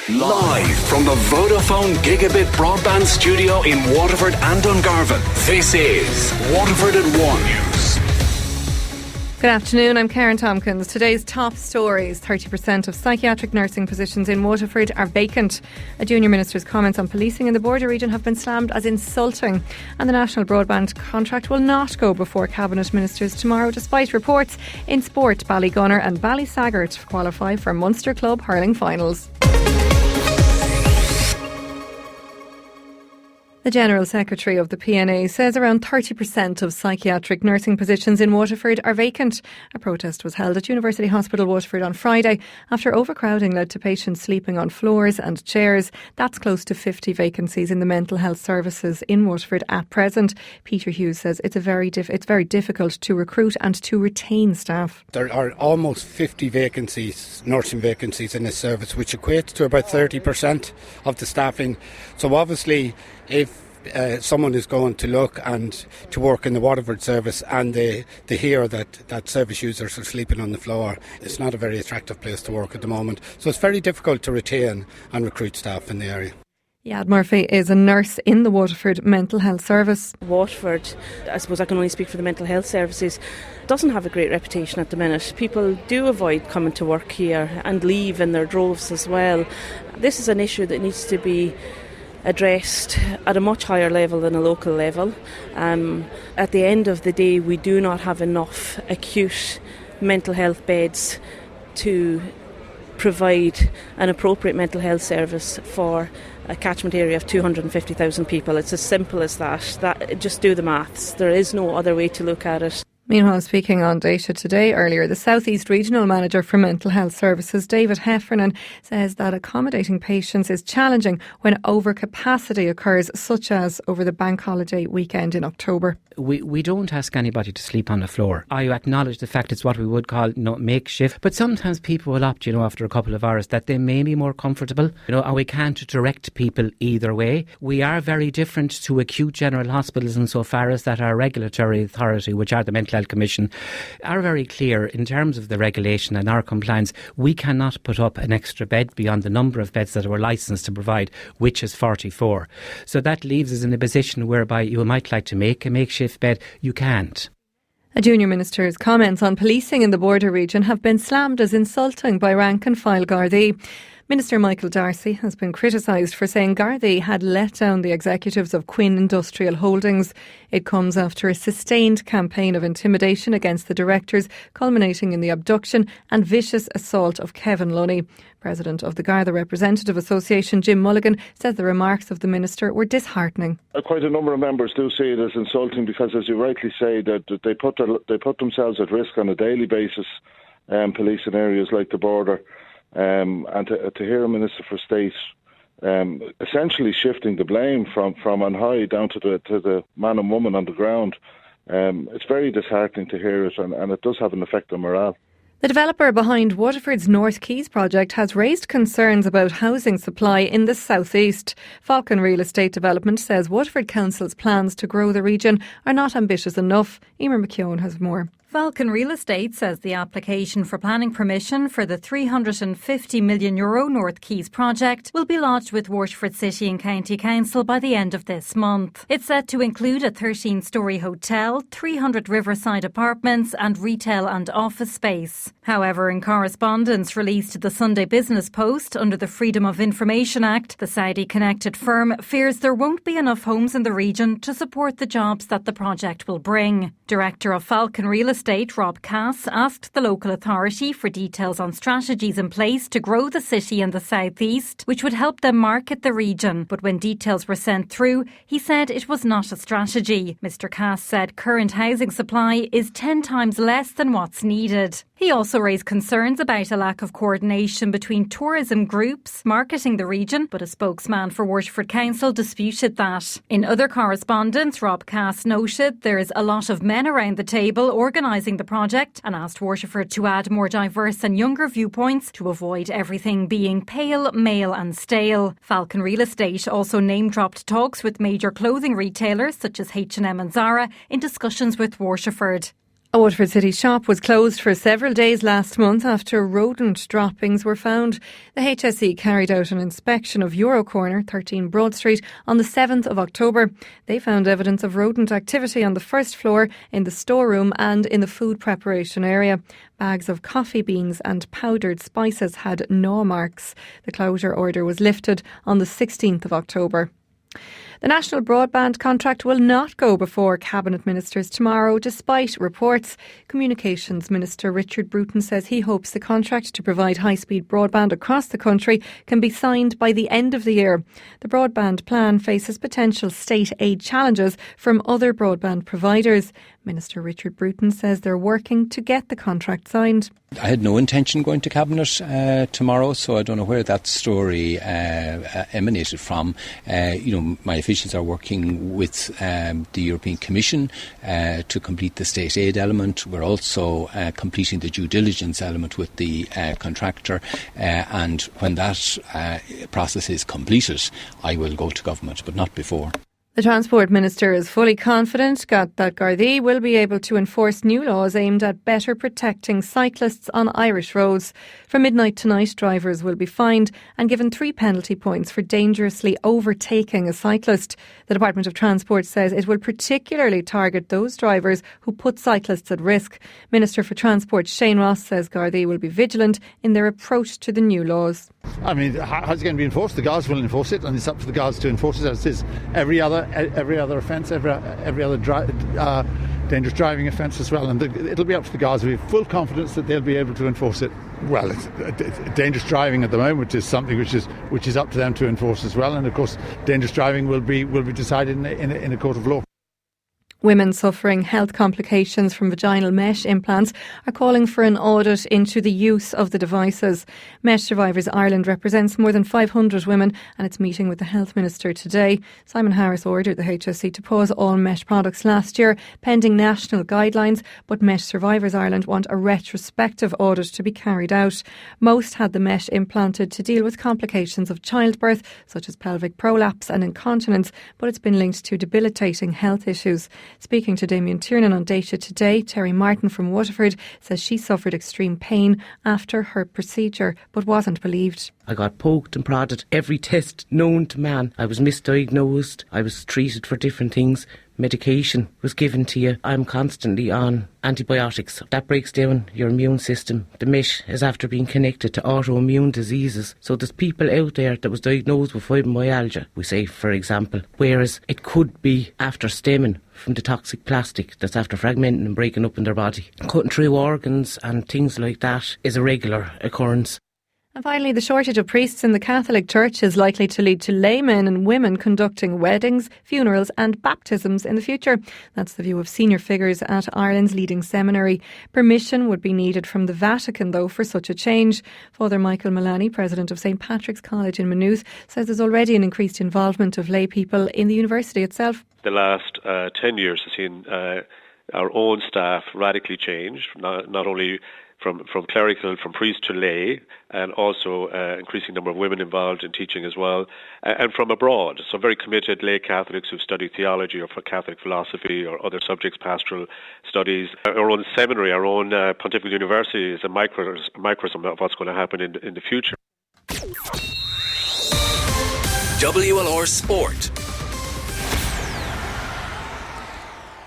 Live from the Vodafone Gigabit Broadband Studio in Waterford and Dungarvan, this is Waterford at 1 News. Good afternoon, I'm Karen Tomkins. Today's top stories: 30% of psychiatric nursing positions in Waterford are vacant. A junior minister's comments on policing in the border region have been slammed as insulting. And the national broadband contract will not go before cabinet ministers tomorrow, despite reports. In sport, Ballygunner and Ballysaggart qualify for Munster Club hurling finals. The General Secretary of the PNA says around 30% of psychiatric nursing positions in Waterford are vacant. A protest was held at University Hospital Waterford on Friday after overcrowding led to patients sleeping on floors and chairs. That's close to 50 vacancies in the mental health services in Waterford at present. Peter Hughes says it's very difficult to recruit and to retain staff. There are almost 50 vacancies, nursing vacancies in this service, which equates to about 30% of the staffing. So obviously, if someone is going to look and to work in the Waterford service and they hear that service users are sleeping on the floor, it's not a very attractive place to work at the moment. So it's very difficult to retain and recruit staff in the area. Yad Murphy is a nurse in the Waterford Mental Health Service. Waterford, I suppose I can only speak for the mental health services, doesn't have a great reputation at the minute. People do avoid coming to work here and leave in their droves as well. This is an issue that needs to be addressed at a much higher level than a local level. At the end of the day, we do not have enough acute mental health beds to provide an appropriate mental health service for a catchment area of 250,000 people. It's as simple as that. Just do the maths. There is no other way to look at it. Meanwhile, speaking on Data Today earlier, the South East Regional Manager for Mental Health Services, David Heffernan, says that accommodating patients is challenging when overcapacity occurs, such as over the bank holiday weekend in October. We don't ask anybody to sleep on the floor. I acknowledge the fact it's what we would call makeshift, but sometimes people will opt, after a couple of hours that they may be more comfortable, and we can't direct people either way. We are very different to acute general hospitals insofar as that our regulatory authority, which are the Mental Health Commission, are very clear in terms of the regulation and our compliance. We cannot put up an extra bed beyond the number of beds that we're licensed to provide, which is 44. So that leaves us in a position whereby you might like to make a makeshift bed, you can't. A junior minister's comments on policing in the border region have been slammed as insulting by rank and file Gardaí. Minister Michael Darcy has been criticised for saying Gardaí had let down the executives of Quinn Industrial Holdings. It comes after a sustained campaign of intimidation against the directors, culminating in the abduction and vicious assault of Kevin Lunny. President of the Garda Representative Association, Jim Mulligan, says the remarks of the minister were disheartening. Quite a number of members do see it as insulting because, as you rightly say, that they put themselves at risk on a daily basis, police in areas like the border. And to hear a Minister for State essentially shifting the blame from on high down to the man and woman on the ground, it's very disheartening to hear it, and it does have an effect on morale. The developer behind Waterford's North Quays project has raised concerns about housing supply in the southeast. Falcon Real Estate Development says Waterford Council's plans to grow the region are not ambitious enough. Emer McKeown has more. Falcon Real Estate says the application for planning permission for the €350 million North Quays project will be lodged with Waterford City and County Council by the end of this month. It's set to include a 13-storey hotel, 300 riverside apartments and retail and office space. However, in correspondence released to the Sunday Business Post under the Freedom of Information Act, the Saudi-connected firm fears there won't be enough homes in the region to support the jobs that the project will bring. Director of Falcon Real Estate, Rob Cass, asked the local authority for details on strategies in place to grow the city in the southeast, which would help them market the region. But when details were sent through, he said it was not a strategy. Mr Cass said current housing supply is 10 times less than what's needed. He also raised concerns about a lack of coordination between tourism groups marketing the region, but a spokesman for Waterford Council disputed that. In other correspondence, Rob Cass noted there is a lot of men around the table organising the project and asked Waterford to add more diverse and younger viewpoints to avoid everything being pale, male and stale. Falcon Real Estate also name-dropped talks with major clothing retailers such as H&M and Zara in discussions with Waterford. A Waterford City shop was closed for several days last month after rodent droppings were found. The HSE carried out an inspection of Euro Corner, 13 Broad Street, on the 7th of October. They found evidence of rodent activity on the first floor, in the storeroom and in the food preparation area. Bags of coffee beans and powdered spices had gnaw marks. The closure order was lifted on the 16th of October. The national broadband contract will not go before Cabinet Ministers tomorrow, despite reports. Communications Minister Richard Bruton says he hopes the contract to provide high-speed broadband across the country can be signed by the end of the year. The broadband plan faces potential state aid challenges from other broadband providers. Minister Richard Bruton says they're working to get the contract signed. I had no intention going to Cabinet tomorrow, so I don't know where that story emanated from. My officials are working with the European Commission to complete the state aid element. We're also completing the due diligence element with the contractor, and when that process is completed, I will go to government, but not before. The Transport Minister is fully confident that Gardaí will be able to enforce new laws aimed at better protecting cyclists on Irish roads. From midnight tonight, drivers will be fined and given 3 penalty points for dangerously overtaking a cyclist. The Department of Transport says it will particularly target those drivers who put cyclists at risk. Minister for Transport Shane Ross says Gardaí will be vigilant in their approach to the new laws. I mean, how's it going to be enforced? The guards will enforce it, and it's up to the guards to enforce it, as is every other offence, every other dangerous driving offence as well. And it'll be up to the guards. We have full confidence that they'll be able to enforce it. Well, dangerous driving at the moment is something which is up to them to enforce as well. And of course, dangerous driving will be decided in a court of law. Women suffering health complications from vaginal mesh implants are calling for an audit into the use of the devices. Mesh Survivors Ireland represents more than 500 women, and it's meeting with the Health Minister today. Simon Harris ordered the HSE to pause all mesh products last year, pending national guidelines, but Mesh Survivors Ireland want a retrospective audit to be carried out. Most had the mesh implanted to deal with complications of childbirth, such as pelvic prolapse and incontinence, but it's been linked to debilitating health issues. Speaking to Damien Tiernan on Data Today, Terry Martin from Waterford says she suffered extreme pain after her procedure but wasn't believed. I got poked and prodded, every test known to man. I was misdiagnosed, I was treated for different things. Medication was given to you. I'm constantly on antibiotics. That breaks down your immune system. The mesh is after being connected to autoimmune diseases. So there's people out there that was diagnosed with fibromyalgia, we say, for example, whereas it could be after stemming from the toxic plastic that's after fragmenting and breaking up in their body. Cutting through organs and things like that is a regular occurrence. And finally, the shortage of priests in the Catholic Church is likely to lead to laymen and women conducting weddings, funerals and baptisms in the future. That's the view of senior figures at Ireland's leading seminary. Permission would be needed from the Vatican, though, for such a change. Father Michael Mullaney, president of St Patrick's College in Maynooth, says there's already an increased involvement of lay people in the university itself. The last 10 years has seen our own staff radically change, not only from clerical, from priest to lay, and also increasing number of women involved in teaching as well, and from abroad. So very committed lay Catholics who've studied theology or for Catholic philosophy or other subjects, pastoral studies. Our own seminary, our own Pontifical University is a microcosm of what's going to happen in the future. WLR Sport.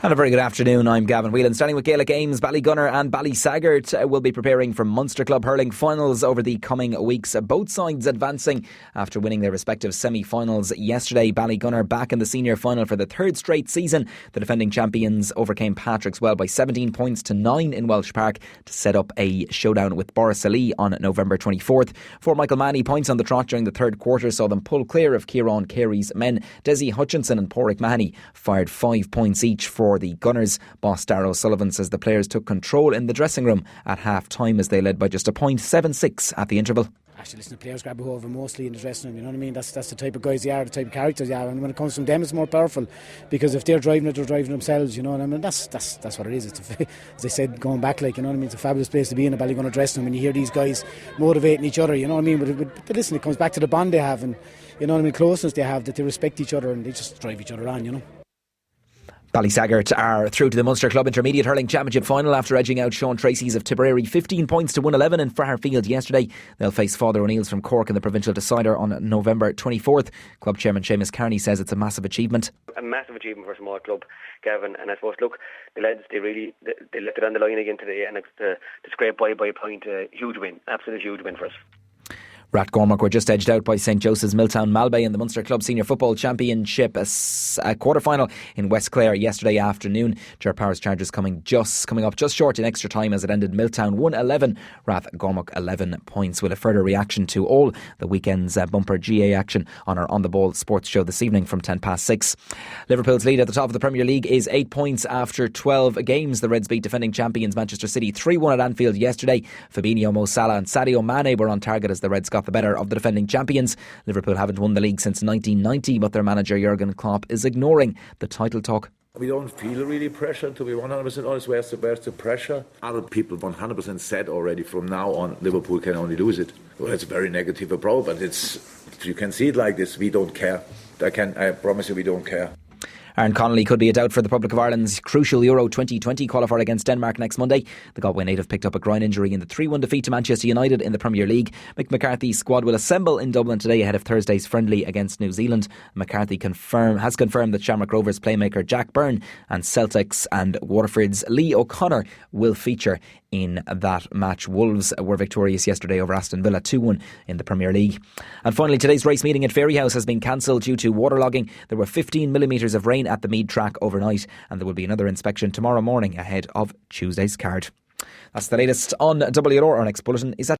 And a very good afternoon, I'm Gavin Whelan. Starting with Gaelic Games, Ballygunner and Ballysaggart will be preparing for Munster Club hurling finals over the coming weeks. Both sides advancing after winning their respective semi-finals yesterday. Ballygunner back in the senior final for the third straight season. The defending champions overcame Patrickswell by 17 points to 9 in Welsh Park to set up a showdown with Borrisalee on November 24th. For Michael Manny, points on the trot during the third quarter saw them pull clear of Kieran Carey's men. Desi Hutchinson and Porrick Mahoney fired 5 points each for the Gunners. Boss Darragh Sullivan says the players took control in the dressing room at half time as they led by just a point, 7-6 at the interval. Actually, listen, the players grab a hold of it mostly in the dressing room, you know what I mean? That's the type of guys they are, the type of characters they are, and when it comes from them it's more powerful, because if they're driving it, they're driving themselves, you know what I mean? That's what it is. It's as I said, going back, like, you know what I mean, it's a fabulous place to be in a Ballygunner dressing room when you hear these guys motivating each other, you know what I mean? But listen, it comes back to the bond they have, and you know what I mean, closeness they have, that they respect each other and they just drive each other on, you know. Ballysaggart are through to the Munster Club Intermediate Hurling Championship final after edging out Sean Tracy's of Tipperary 15 points to 111 in Fairfield yesterday. They'll face Father O'Neill's from Cork in the provincial decider on November 24th. Club chairman Seamus Carney says it's a massive achievement. A massive achievement for a small club, Gavin, and I suppose, look, the lads, they left it on the line again today, and to scrape by a point, a huge win, absolute huge win for us. Rat Gormack were just edged out by St Joseph's Milltown Malbay in the Munster Club Senior Football Championship, a quarter-final in West Clare yesterday afternoon. Ger Power's Chargers coming up just short in extra time as it ended Milltown 1-11, Rath Gormack 11 points. With a further reaction to all the weekend's bumper GA action on our On The Ball sports show this evening from 6:10. Liverpool's lead at the top of the Premier League is 8 points after 12 games. The Reds beat defending champions Manchester City 3-1 at Anfield yesterday. Fabinho, Mo Salah and Sadio Mane were on target as the Reds got the better of the defending champions. Liverpool haven't won the league since 1990, but their manager Jurgen Klopp is ignoring the title talk. We don't feel really pressure, to be 100% honest. Where's the pressure? Other people 100% said already from now on Liverpool can only lose it. Well, it's a very negative approach, but you can see it like this. We don't care. I promise you we don't care. Aaron Connolly could be a doubt for the Republic of Ireland's crucial Euro 2020 qualifier against Denmark next Monday. The Galway native picked up a groin injury in the 3-1 defeat to Manchester United in the Premier League. Mick McCarthy's squad will assemble in Dublin today ahead of Thursday's friendly against New Zealand. McCarthy has confirmed that Shamrock Rovers playmaker Jack Byrne and Celtic's and Waterford's Lee O'Connor will feature in that match. Wolves were victorious yesterday over Aston Villa 2-1 in the Premier League. And finally, today's race meeting at Fairyhouse has been cancelled due to waterlogging. There were 15 millimetres of rain at the Mead track overnight, and there will be another inspection tomorrow morning ahead of Tuesday's card. That's the latest on WLR. Our next bulletin is at